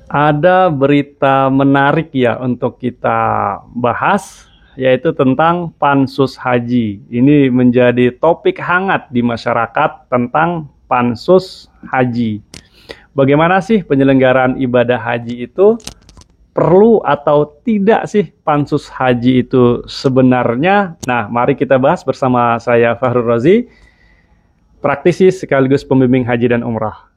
Ada berita menarik ya untuk kita bahas, yaitu tentang Pansus Haji. Ini menjadi topik hangat di masyarakat tentang Pansus Haji. Bagaimana sih penyelenggaraan ibadah haji itu? Perlu atau tidak sih Pansus Haji itu sebenarnya? Nah, mari kita bahas bersama saya Fahrul Razi, praktisi sekaligus pembimbing haji dan umrah.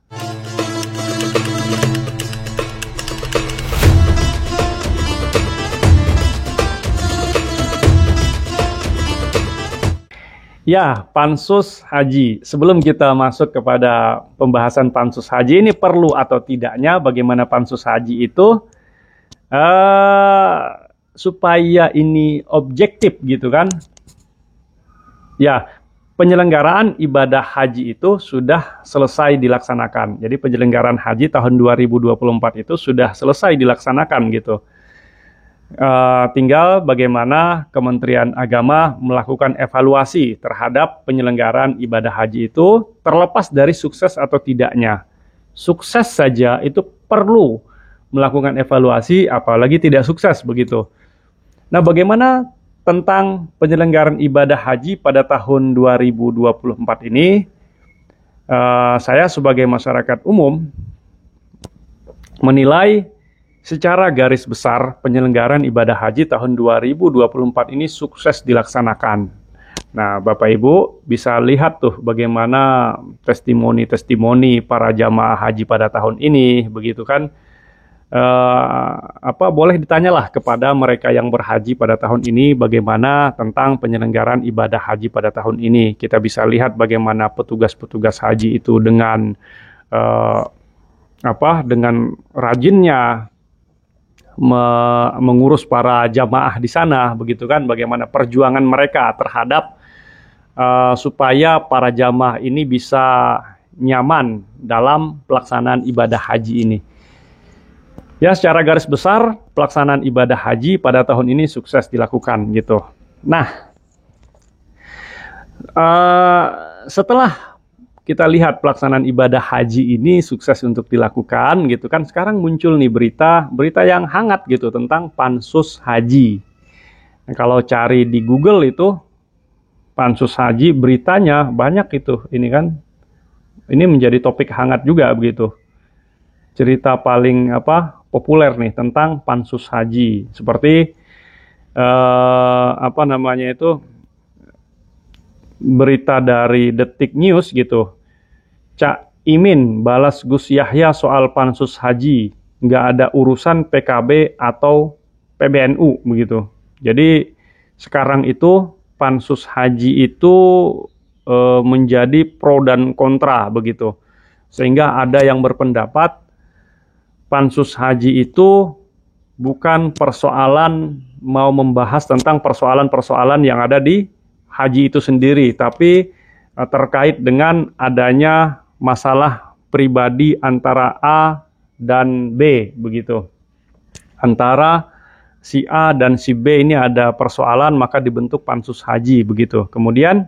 Ya, Pansus Haji. Sebelum kita masuk kepada pembahasan Pansus Haji, ini perlu atau tidaknya bagaimana Pansus Haji itu supaya ini objektif gitu kan. Ya, penyelenggaraan ibadah haji itu sudah selesai dilaksanakan. Jadi penyelenggaraan haji tahun 2024 itu sudah selesai dilaksanakan gitu. Tinggal bagaimana Kementerian Agama melakukan evaluasi terhadap penyelenggaraan ibadah haji itu, terlepas dari sukses atau tidaknya. Sukses saja itu perlu melakukan evaluasi, apalagi tidak sukses begitu. Nah, bagaimana tentang penyelenggaraan ibadah haji pada tahun 2024 ini? Saya sebagai masyarakat umum menilai secara garis besar penyelenggaraan ibadah haji tahun 2024 ini sukses dilaksanakan. Nah, Bapak Ibu bisa lihat tuh bagaimana testimoni-testimoni para jamaah haji pada tahun ini, begitu kan? Boleh ditanyalah kepada mereka yang berhaji pada tahun ini bagaimana tentang penyelenggaraan ibadah haji pada tahun ini. Kita bisa lihat bagaimana petugas-petugas haji itu dengan dengan rajinnya mengurus para jamaah di sana, begitu kan, bagaimana perjuangan mereka terhadap supaya para jamaah ini bisa nyaman dalam pelaksanaan ibadah haji ini. Ya, secara garis besar pelaksanaan ibadah haji pada tahun ini sukses dilakukan gitu. Nah, setelah kita lihat pelaksanaan ibadah haji ini sukses untuk dilakukan gitu kan, sekarang muncul nih berita yang hangat gitu tentang Pansus Haji. Nah, kalau cari di Google itu Pansus Haji, beritanya banyak itu, ini kan, ini menjadi topik hangat juga begitu. Cerita paling populer nih tentang Pansus Haji, seperti berita dari Detik News gitu. Cak Imin balas Gus Yahya soal Pansus Haji, nggak ada urusan PKB atau PBNU begitu. Jadi sekarang itu Pansus Haji itu menjadi pro dan kontra begitu, sehingga ada yang berpendapat Pansus Haji itu bukan persoalan mau membahas tentang persoalan-persoalan yang ada di haji itu sendiri, tapi terkait dengan adanya masalah pribadi antara A dan B begitu. Ada si A dan si B ini ada persoalan, maka dibentuk Pansus Haji begitu. Kemudian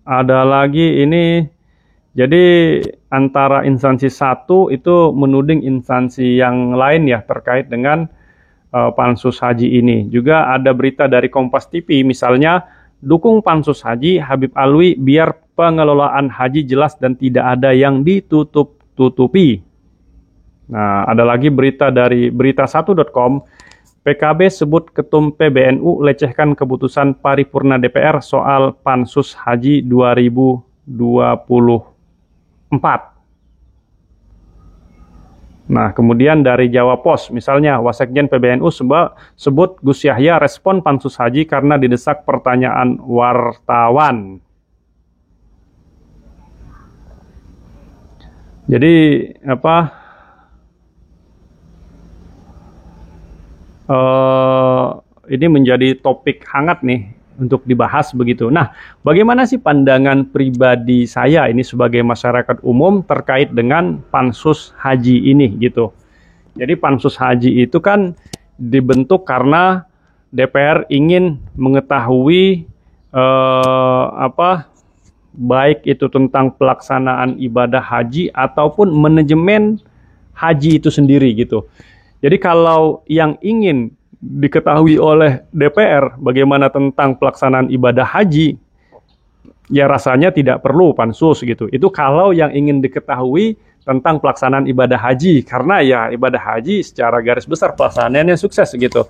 ada lagi ini, jadi antara instansi satu itu menuding instansi yang lain ya terkait dengan Pansus Haji ini. Juga ada berita dari Kompas TV misalnya, dukung Pansus Haji Habib Alwi biar pengelolaan haji jelas dan tidak ada yang ditutup-tutupi. Nah, ada lagi berita dari berita1.com, PKB sebut Ketum PBNU lecehkan keputusan paripurna DPR soal Pansus Haji 2024. Nah, kemudian dari Jawa Pos, misalnya Wasekjen PBNU sebut Gus Yahya respon Pansus Haji karena didesak pertanyaan wartawan. Jadi ini menjadi topik hangat nih untuk dibahas begitu. Nah, bagaimana sih pandangan pribadi saya ini sebagai masyarakat umum terkait dengan Pansus Haji ini gitu. Jadi Pansus Haji itu kan dibentuk karena DPR ingin mengetahui baik itu tentang pelaksanaan ibadah haji ataupun manajemen haji itu sendiri gitu. Jadi kalau yang ingin diketahui oleh DPR bagaimana tentang pelaksanaan ibadah haji, ya rasanya tidak perlu pansus gitu. Itu kalau yang ingin diketahui tentang pelaksanaan ibadah haji, karena ya ibadah haji secara garis besar pelaksanaannya sukses gitu.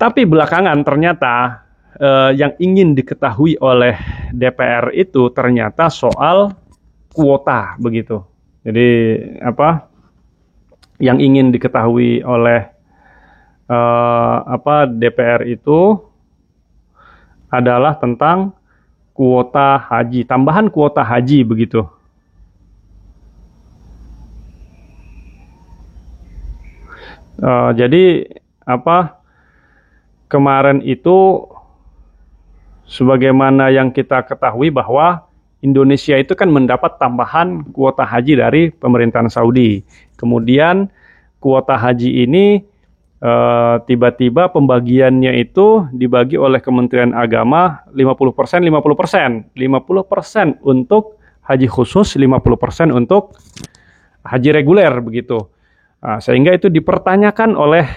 Tapi belakangan ternyata yang ingin diketahui oleh DPR itu ternyata soal kuota begitu. Jadi yang ingin diketahui oleh DPR itu adalah tentang kuota haji, tambahan kuota haji begitu. Jadi kemarin itu sebagaimana yang kita ketahui bahwa Indonesia itu kan mendapat tambahan kuota haji dari pemerintahan Saudi. Kemudian kuota haji ini tiba-tiba pembagiannya itu dibagi oleh Kementerian Agama 50%, 50%. 50% untuk haji khusus, 50% untuk haji reguler begitu. Sehingga itu dipertanyakan oleh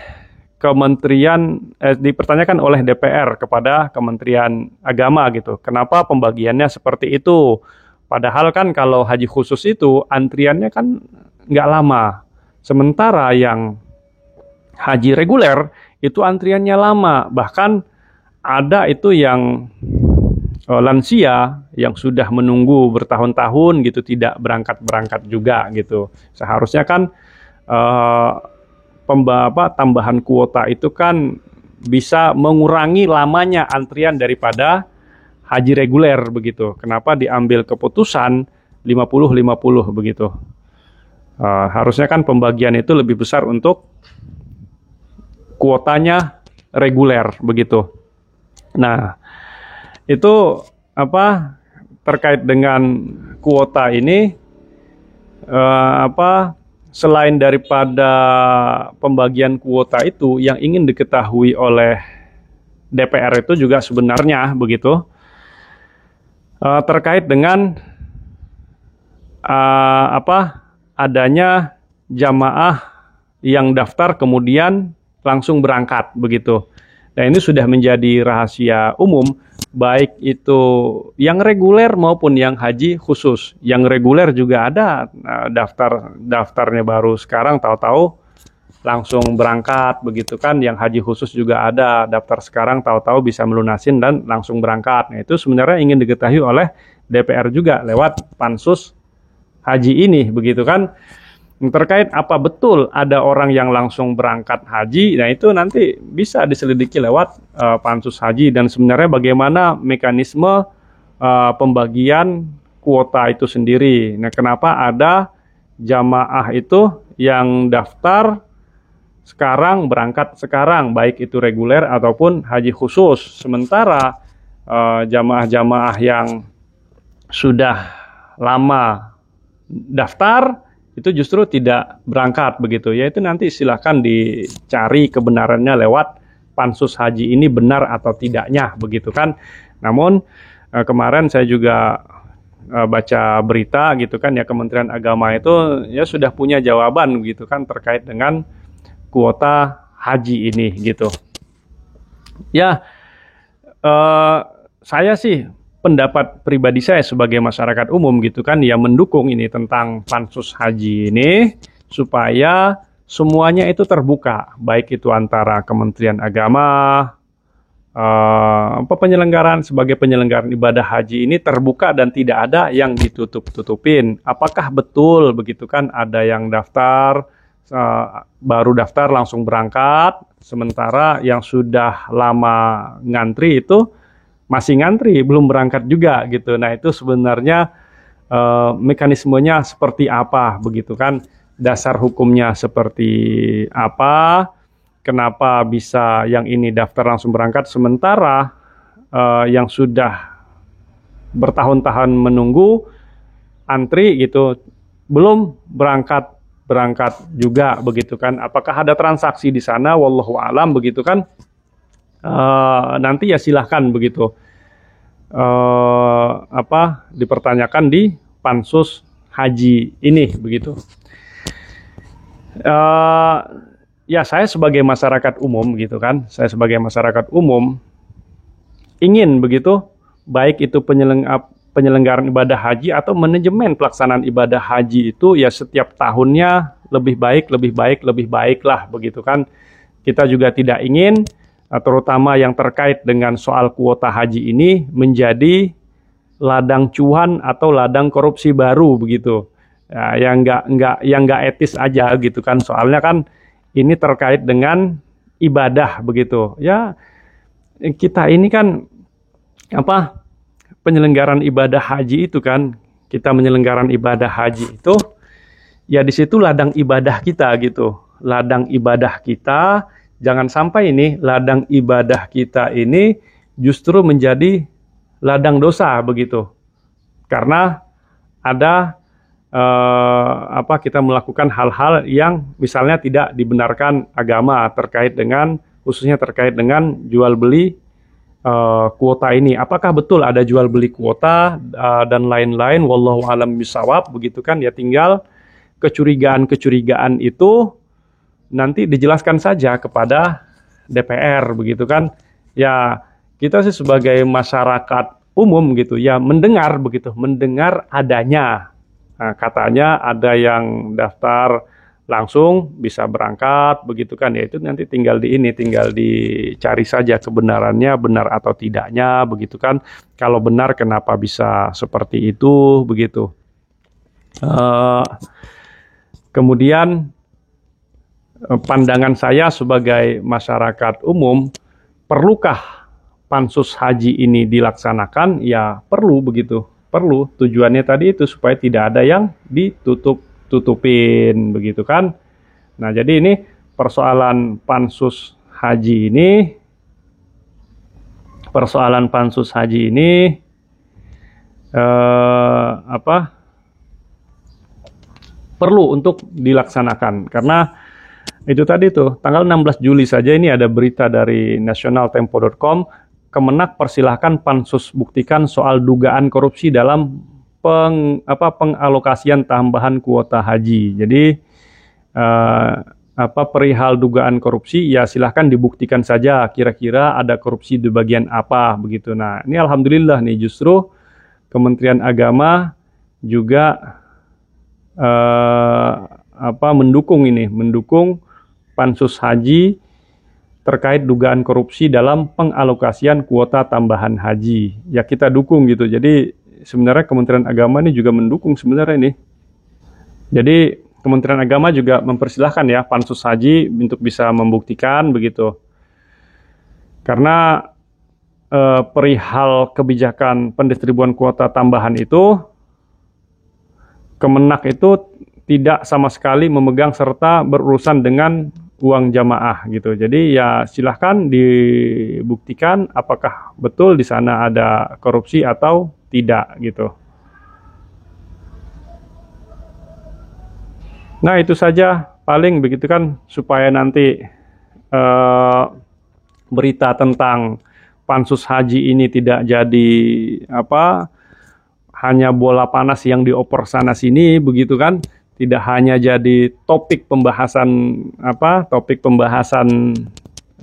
dipertanyakan oleh DPR kepada Kementerian Agama gitu. Kenapa pembagiannya seperti itu? Padahal kan kalau haji khusus itu antriannya kan nggak lama. Sementara yang haji reguler itu antriannya lama. Bahkan ada itu yang lansia yang sudah menunggu bertahun-tahun gitu tidak berangkat-berangkat juga gitu. Seharusnya kan tambahan kuota itu kan bisa mengurangi lamanya antrian daripada haji reguler begitu. Kenapa diambil keputusan 50-50 begitu? Harusnya kan pembagian itu lebih besar untuk kuotanya reguler begitu. Nah, itu terkait dengan kuota ini selain daripada pembagian kuota itu yang ingin diketahui oleh DPR itu juga sebenarnya begitu terkait dengan adanya jamaah yang daftar kemudian langsung berangkat begitu. Nah, ini sudah menjadi rahasia umum, baik itu yang reguler maupun yang haji khusus. Yang reguler juga ada daftarnya baru sekarang tahu-tahu langsung berangkat begitu kan. Yang haji khusus juga ada daftar sekarang tahu-tahu bisa melunasin dan langsung berangkat. Nah, itu sebenarnya ingin diketahui oleh DPR juga lewat pansus haji ini begitu kan. Terkait apa betul ada orang yang langsung berangkat haji, nah itu nanti bisa diselidiki lewat pansus haji. Dan sebenarnya bagaimana mekanisme pembagian kuota itu sendiri. Nah, kenapa ada jamaah itu yang daftar sekarang, berangkat sekarang, baik itu reguler ataupun haji khusus. Sementara jamaah-jamaah yang sudah lama daftar itu justru tidak berangkat begitu ya. Itu nanti silahkan dicari kebenarannya lewat pansus haji ini benar atau tidaknya begitu kan. Namun kemarin saya juga baca berita gitu kan ya, Kementerian Agama itu ya sudah punya jawaban gitu kan terkait dengan kuota haji ini gitu ya. Saya sih pendapat pribadi saya sebagai masyarakat umum gitu kan ya mendukung ini tentang pansus haji ini supaya semuanya itu terbuka, baik itu antara Kementerian Agama penyelenggaraan sebagai penyelenggaraan ibadah haji ini terbuka dan tidak ada yang ditutup-tutupin. Apakah betul begitu kan ada yang daftar baru daftar langsung berangkat, sementara yang sudah lama ngantri itu masih ngantri, belum berangkat juga gitu. Nah, itu sebenarnya mekanismenya seperti apa begitu kan, dasar hukumnya seperti apa, kenapa bisa yang ini daftar langsung berangkat, sementara yang sudah bertahun-tahun menunggu antri gitu belum berangkat juga begitu kan. Apakah ada transaksi di sana, wallahu alam begitu kan. Nanti ya silahkan begitu dipertanyakan di pansus haji ini begitu. Ya saya sebagai masyarakat umum gitu kan, saya sebagai masyarakat umum ingin begitu, baik itu penyelenggaraan ibadah haji atau manajemen pelaksanaan ibadah haji itu ya setiap tahunnya lebih baik lah begitu kan. Kita juga tidak ingin terutama yang terkait dengan soal kuota haji ini menjadi ladang cuan atau ladang korupsi baru begitu. Ya, yang nggak etis aja gitu kan. Soalnya kan ini terkait dengan ibadah begitu. Ya kita ini kan penyelenggaraan ibadah haji itu kan, kita menyelenggaraan ibadah haji itu ya di situ ladang ibadah kita gitu. Ladang ibadah kita, jangan sampai ini ladang ibadah kita ini justru menjadi ladang dosa begitu. Karena ada kita melakukan hal-hal yang misalnya tidak dibenarkan agama khususnya terkait dengan jual beli kuota ini. Apakah betul ada jual beli kuota dan lain-lain, wallahu alam bisawab begitu kan. Ya tinggal kecurigaan itu nanti dijelaskan saja kepada DPR begitu kan. Ya kita sih sebagai masyarakat umum gitu ya mendengar adanya. Nah, katanya ada yang daftar langsung bisa berangkat begitu kan, ya itu nanti tinggal dicari saja kebenarannya, benar atau tidaknya begitu kan. Kalau benar kenapa bisa seperti itu begitu. Kemudian pandangan saya sebagai masyarakat umum, perlukah pansus haji ini dilaksanakan? Ya perlu begitu. Perlu, tujuannya tadi itu supaya tidak ada yang ditutupin begitu kan. Nah jadi ini persoalan pansus haji ini perlu untuk dilaksanakan karena itu tadi tuh tanggal 16 Juli saja ini ada berita dari nationaltempo.com. Kemenak persilahkan pansus buktikan soal dugaan korupsi dalam pengalokasian tambahan kuota haji. Jadi perihal dugaan korupsi ya silahkan dibuktikan saja kira-kira ada korupsi di bagian apa begitu. Nah ini alhamdulillah nih justru Kementerian Agama juga mendukung pansus haji terkait dugaan korupsi dalam pengalokasian kuota tambahan haji. Ya kita dukung gitu. Jadi sebenarnya Kementerian Agama ini juga mendukung sebenarnya ini. Jadi Kementerian Agama juga mempersilahkan ya pansus haji untuk bisa membuktikan begitu. Karena perihal kebijakan pendistribuan kuota tambahan itu, Kemenak itu tidak sama sekali memegang serta berurusan dengan uang jamaah gitu. Jadi ya silahkan dibuktikan apakah betul di sana ada korupsi atau tidak gitu. Nah itu saja paling begitu kan supaya nanti berita tentang pansus haji ini tidak jadi hanya bola panas yang dioper sana sini begitu kan. Tidak hanya jadi topik pembahasan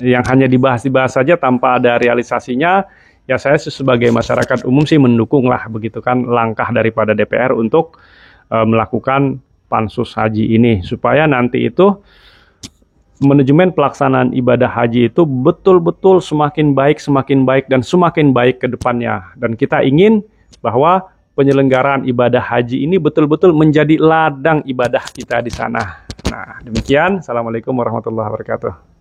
yang hanya dibahas saja tanpa ada realisasinya. Ya saya sebagai masyarakat umum sih mendukung lah begitu kan langkah daripada DPR untuk melakukan pansus haji ini supaya nanti itu manajemen pelaksanaan ibadah haji itu betul-betul semakin baik dan semakin baik ke depannya. Dan kita ingin bahwa penyelenggaraan ibadah haji ini betul-betul menjadi ladang ibadah kita di sana. Nah, demikian. Assalamualaikum warahmatullahi wabarakatuh.